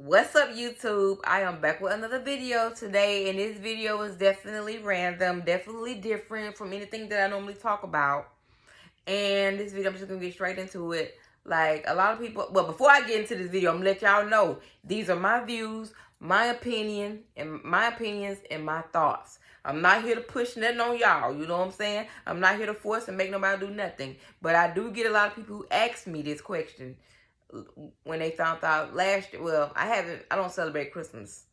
What's up, YouTube? I am back with another video today, and this video is definitely random, definitely different from anything that I normally talk about. And this video, I'm just gonna get straight into it. Like a lot of people, well, before I get into this video, I'm gonna let y'all know these are my views, my opinions, and my thoughts. I'm not here to push nothing on y'all. You know what I'm saying? I'm not here to force and make nobody do nothing. But I do get a lot of people who ask me this question when they found out last year. Well, I don't celebrate Christmas,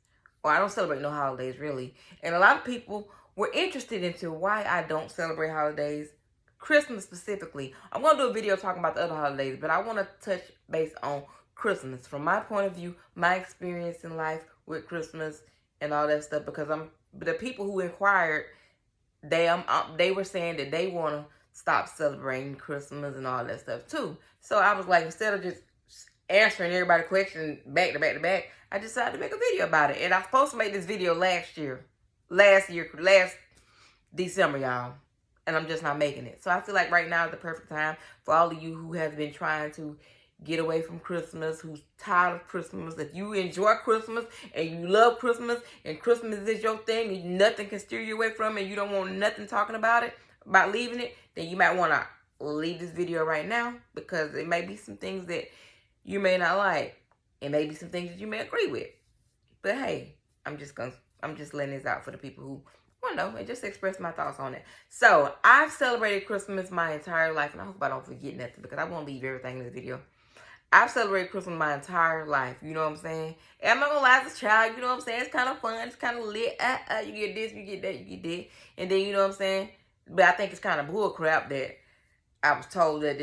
or I don't celebrate no holidays really. And a lot of people were interested into why I don't celebrate holidays, Christmas specifically. I'm going to do a video talking about the other holidays, but I want to touch base on Christmas from my point of view, my experience in life with Christmas and all that stuff, because the people who inquired, they were saying that they want to stop celebrating Christmas and all that stuff too. So I was like, instead of just answering everybody's questions back to back to back, I decided to make a video about it. And I was supposed to make this video last December, y'all. And I'm just not making it. So I feel like right now is the perfect time for all of you who have been trying to get away from Christmas, who's tired of Christmas. If you enjoy Christmas and you love Christmas and Christmas is your thing and nothing can steer you away from it and you don't want nothing talking about it, about leaving it, then you might want to leave this video right now, because there may be some things that you may not like, and maybe some things that you may agree with. But hey, I'm just letting this out for the people who want to know and just express my thoughts on it. So I've celebrated Christmas my entire life, and I hope I don't forget nothing, because I won't leave everything in this video. I've celebrated Christmas my entire life, you know what I'm saying? And I'm not gonna lie, as a child, you know what I'm saying? It's kind of fun, it's kind of lit. You get this, you get that, you get that. And then, you know what I'm saying? But I think it's kind of bull crap that I was told that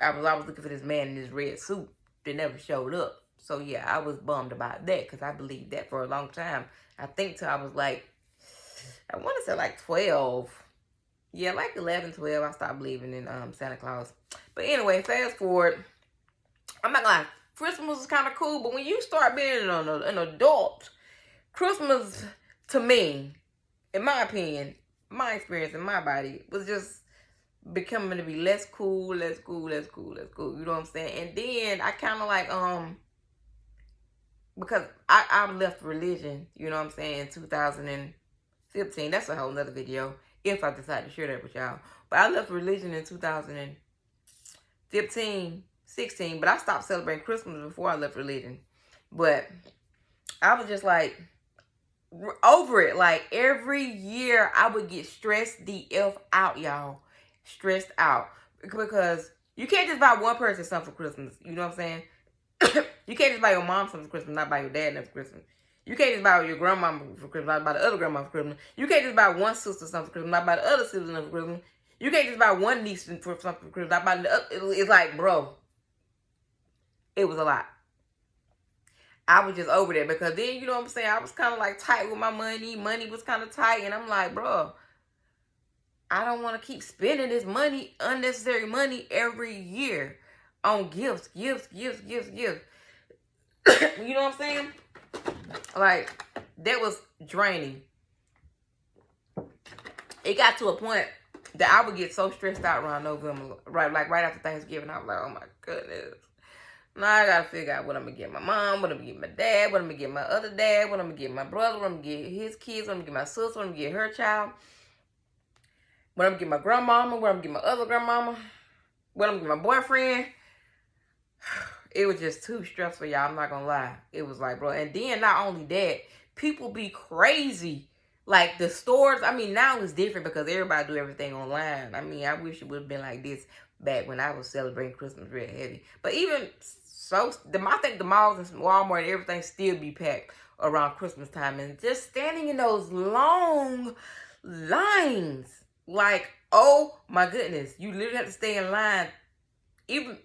I was looking for this man in this red suit that never showed up. So yeah, I was bummed about that, because I believed that for a long time. I think till I was like, I want to say like 12. Yeah, like 11, 12, I stopped believing in Santa Claus. But anyway, fast forward. I'm not gonna lie, Christmas is kind of cool, but when you start being an adult, Christmas, to me, in my opinion, my experience in my body, was just becoming to be less cool. You know what I'm saying? And then I kind of like, because I left religion, you know what I'm saying, in 2015. That's a whole nother video, if I decide to share that with y'all. But I left religion in 2015, 16, but I stopped celebrating Christmas before I left religion. But I was just like, over it. Like, every year I would get stressed the F out, y'all. Stressed out. Because you can't just buy one person something for Christmas. You know what I'm saying? You can't just buy your mom something for Christmas, not buy your dad nothing for Christmas. You can't just buy your grandma for Christmas, not buy the other grandma for Christmas. You can't just buy one sister something for Christmas, not buy the other sister something for Christmas. You can't just buy one niece for something for Christmas, not buy the other. It's like, bro, it was a lot. I was just over there, because then, you know what I'm saying, I was kind of like tight with my money. Money was kind of tight, and I'm like, bro, I don't want to keep spending this money, unnecessary money, every year on gifts. You know what I'm saying? Like, that was draining. It got to a point that I would get so stressed out around November, right after Thanksgiving. I was like, oh my goodness. Now I gotta figure out what I'm gonna get my mom, what I'm gonna get my dad, what I'm gonna get my other dad, what I'm gonna get my brother, what I'm gonna get his kids, what I'm gonna get my sister, what I'm gonna get her child, what I'm gonna get my grandmama, what I'm gonna get my other grandmama, what I'm gonna get my boyfriend. It was just too stressful, y'all. I'm not gonna lie. It was like, bro. And then not only that, people be crazy. Like, the stores, I mean, now it's different because everybody do everything online. I mean, I wish it would have been like this back when I was celebrating Christmas real heavy. But even so, I think the malls and Walmart and everything still be packed around Christmas time. And just standing in those long lines, like, oh my goodness, you literally have to stay in line. Even,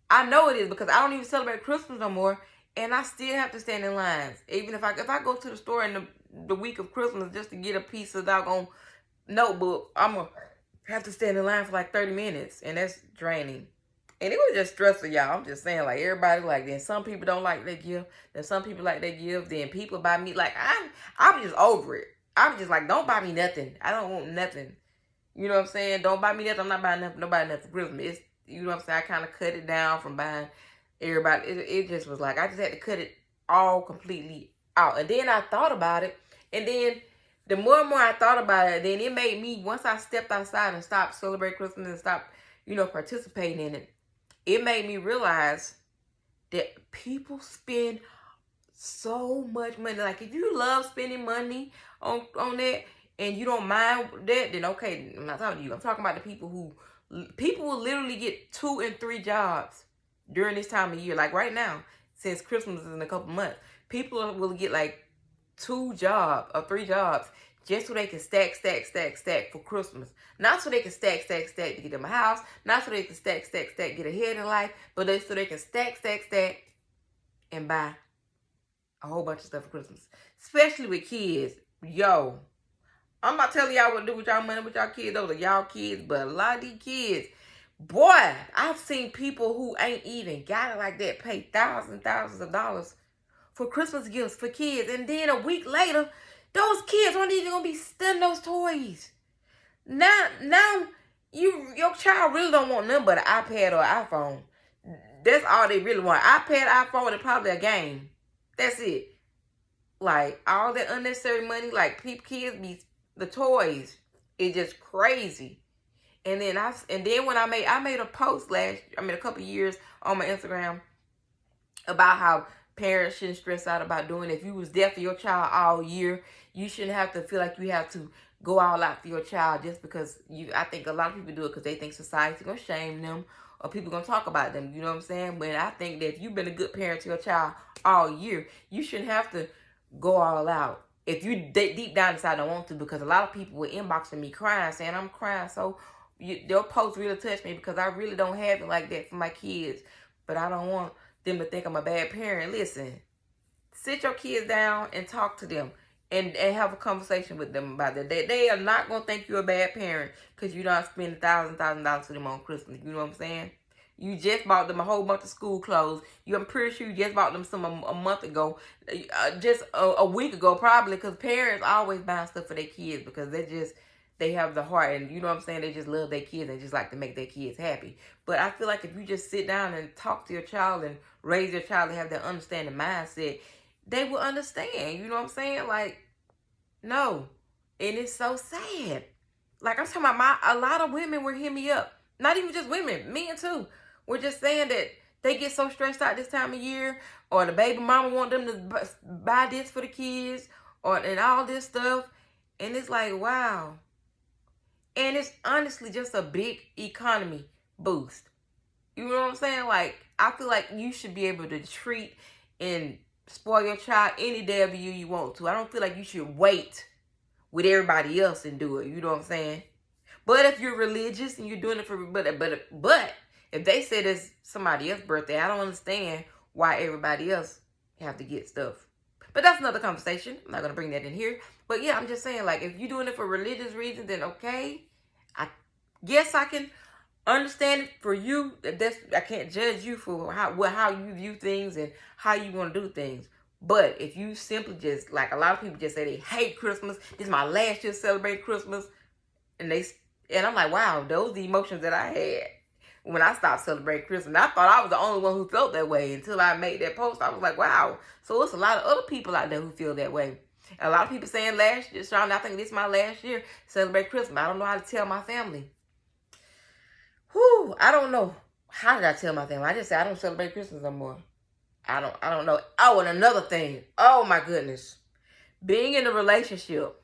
I know it is, because I don't even celebrate Christmas no more, and I still have to stand in lines. Even if I go to the store in the week of Christmas just to get a piece of doggone notebook, I'm gonna have to stand in line for like 30 minutes, and that's draining. And it was just stressful, y'all. I'm just saying, like, everybody like that. Some people don't like that gift. Then some people like that gift. Then people buy me, like, I'm just over it. I'm just like, don't buy me nothing. I don't want nothing. You know what I'm saying? Don't buy me nothing. I'm not buying nobody nothing for Christmas. It's, you know what I'm saying? I kind of cut it down from buying everybody. It just was like, I just had to cut it all completely out. And then I thought about it, and then the more and more I thought about it, then it made me, once I stepped outside and stopped celebrating Christmas and stopped, participating in it, it made me realize that people spend so much money. Like, if you love spending money on that and you don't mind that, then okay, I'm not talking to you. I'm talking about the people will literally get 2 and 3 jobs during this time of year. Like right now, since Christmas is in a couple months, people will get like 2 jobs or 3 jobs just so they can stack for Christmas. Not so they can stack to get them a house. Not so they can stack, get ahead in life. But so they can stack, and buy a whole bunch of stuff for Christmas. Especially with kids. Yo, I'm not telling y'all what to do with y'all money with y'all kids. Those are y'all kids. But a lot of these kids, boy, I've seen people who ain't even got it like that pay thousands of dollars for Christmas gifts for kids. And then a week later, those kids aren't even going to be studying those toys. Now, your child really don't want nothing but an iPad or an iPhone. That's all they really want. iPad, iPhone, and probably a game. That's it. Like, all that unnecessary money, like, kids be, the toys, it's just crazy. And then when I made a post a couple years on my Instagram about how parents shouldn't stress out about doing it. If you was there for your child all year, you shouldn't have to feel like you have to go all out for your child just because I think a lot of people do it because they think society's gonna shame them or people gonna talk about them. You know what I'm saying? But I think that if you've been a good parent to your child all year, you shouldn't have to go all out. If you deep down inside don't want to, because a lot of people were inboxing me crying, saying I'm crying. So their posts really touched me because I really don't have it like that for my kids. But I don't want them to think I'm a bad parent. Listen, sit your kids down and talk to them and have a conversation with them about that. They are not going to think you're a bad parent because you don't spend $1,000 for them on Christmas. You know what I'm saying? You just bought them a whole bunch of school clothes. I'm pretty sure you just bought them some a month ago, just a week ago probably, because parents always buy stuff for their kids because they have the heart, and you know what I'm saying, they just love their kids and just like to make their kids happy. But I feel like if you just sit down and talk to your child and raise your child and have that understanding mindset, they will understand. You know what I'm saying? Like, no. And it's so sad. Like, I'm talking about a lot of women were hitting me up. Not even just women, men too. We're just saying that they get so stressed out this time of year, or the baby mama want them to buy this for the kids, and all this stuff. And it's like, wow. And it's honestly just a big economy boost. You know what I'm saying? Like, I feel like you should be able to treat and spoil your child any day of the year you want to. I don't feel like you should wait with everybody else and do it. You know what I'm saying? But if you're religious and you're doing it for, but if they said it's somebody else's birthday, I don't understand why everybody else have to get stuff. But that's another conversation. I'm not going to bring that in here. But yeah, I'm just saying, like, if you're doing it for religious reasons, then okay. I guess I can understand it for you. I can't judge you for how you view things and how you want to do things. But if you simply just, like a lot of people just say they hate Christmas. This is my last year celebrating Christmas. And I'm like, wow, those are the emotions that I had when I stopped celebrating Christmas. And I thought I was the only one who felt that way until I made that post. I was like, wow. So it's a lot of other people out there who feel that way. A lot of people saying last year, Shonda, I think this is my last year celebrate Christmas. I don't know how to tell my family. Whew, I don't know. How did I tell my family? I just said I don't celebrate Christmas no more. I don't know. Oh, and another thing. Oh my goodness. Being in a relationship.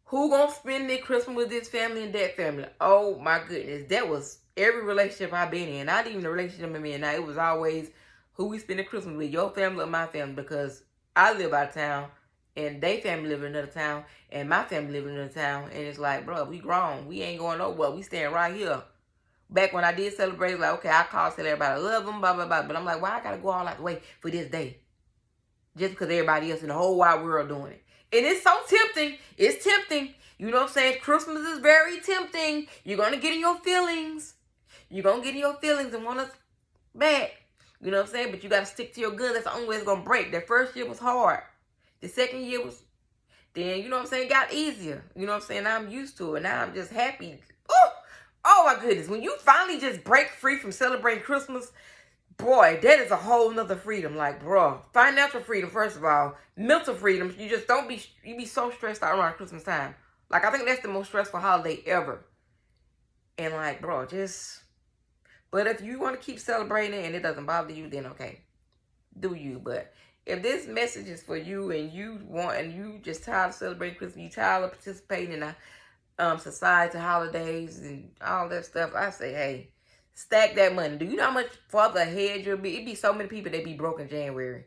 Who gonna spend their Christmas with this family and that family? Oh my goodness. That was every relationship I've been in. Not even the relationship I'm in now. It was always who we spend the Christmas with, your family or my family, because I live out of town and they family live in another town and my family live in another town. And it's like, bro, we grown. We ain't going nowhere. We staying right here. Back when I did celebrate, like, okay, I called, tell everybody I love them, blah, blah, blah. But I'm like, why I gotta go all out the way for this day? Just because everybody else in the whole wide world doing it. And it's so tempting. It's tempting. You know what I'm saying? Christmas is very tempting. You're going to get in your feelings. You're going to get in your feelings and want us back. You know what I'm saying? But you got to stick to your guns. That's the only way it's going to break. That first year was hard. The second year was, then, you know what I'm saying, got easier. You know what I'm saying? Now I'm used to it. Now I'm just happy. Oh my goodness. When you finally just break free from celebrating Christmas, boy, that is a whole nother freedom. Like, bro, financial freedom, first of all. Mental freedom, you just don't be, you be so stressed out around Christmas time. Like, I think that's the most stressful holiday ever. And like, bro, just, but if you want to keep celebrating and it doesn't bother you, then okay, do you. But if this message is for you and you just tired of celebrating Christmas, you tired of participating in the society holidays and all that stuff, I say, hey, stack that money. Do you know how much farther ahead you'll be? It'd be so many people that be broke in January,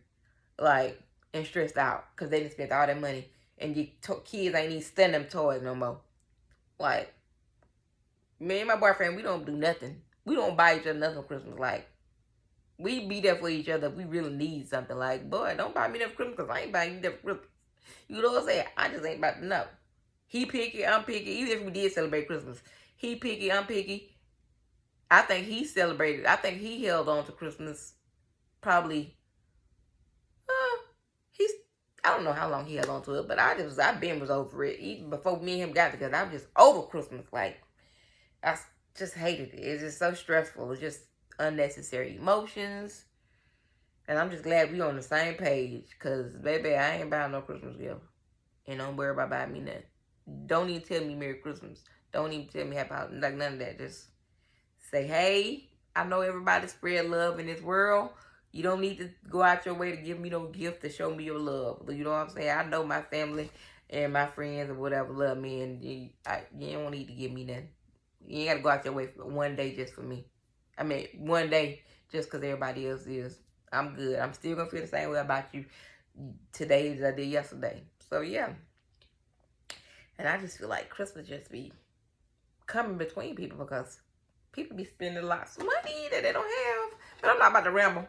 like, and stressed out because they didn't spend all that money, and your kids ain't even spend them toys no more. Like, me and my boyfriend, we don't do nothing. We don't buy each other nothing for Christmas. Like, we be there for each other if we really need something. Like, boy, don't buy me that for Christmas because I ain't buying you that for Christmas. You know what I'm saying? I just ain't about to know. He picky, I'm picky. Even if we did celebrate Christmas, he picky, I'm picky. I think he celebrated. I think he held on to Christmas probably. I don't know how long he held on to it, but I was over it even before me and him got together. I was just over Christmas. Like, I just hated it. It's just so stressful. It's just unnecessary emotions. And I'm just glad we on the same page. Because, baby, I ain't buying no Christmas gift. And don't worry about buying me nothing. Don't even tell me Merry Christmas. Don't even tell me Happy Holidays. Like, none of that. Just say, hey, I know everybody spread love in this world. You don't need to go out your way to give me no gift to show me your love. You know what I'm saying? I know my family and my friends or whatever love me. And you don't need to give me nothing. You ain't got to go out your way for one day just for me. I mean, one day just because everybody else is. I'm good. I'm still going to feel the same way about you today as I did yesterday. So, yeah. And I just feel like Christmas just be coming between people because people be spending lots of money that they don't have. But I'm not about to ramble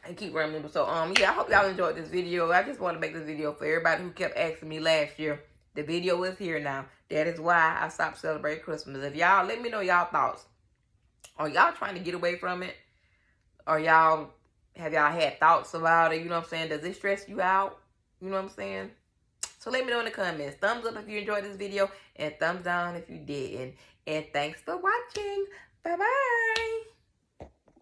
and keep rambling. So, yeah, I hope y'all enjoyed this video. I just want to make this video for everybody who kept asking me last year. The video is here now. That is why I stopped celebrating Christmas. If y'all, let me know y'all thoughts. Are y'all trying to get away from it? Or have y'all had thoughts about it? You know what I'm saying? Does it stress you out? You know what I'm saying? So let me know in the comments. Thumbs up if you enjoyed this video. And thumbs down if you didn't. And thanks for watching. Bye-bye.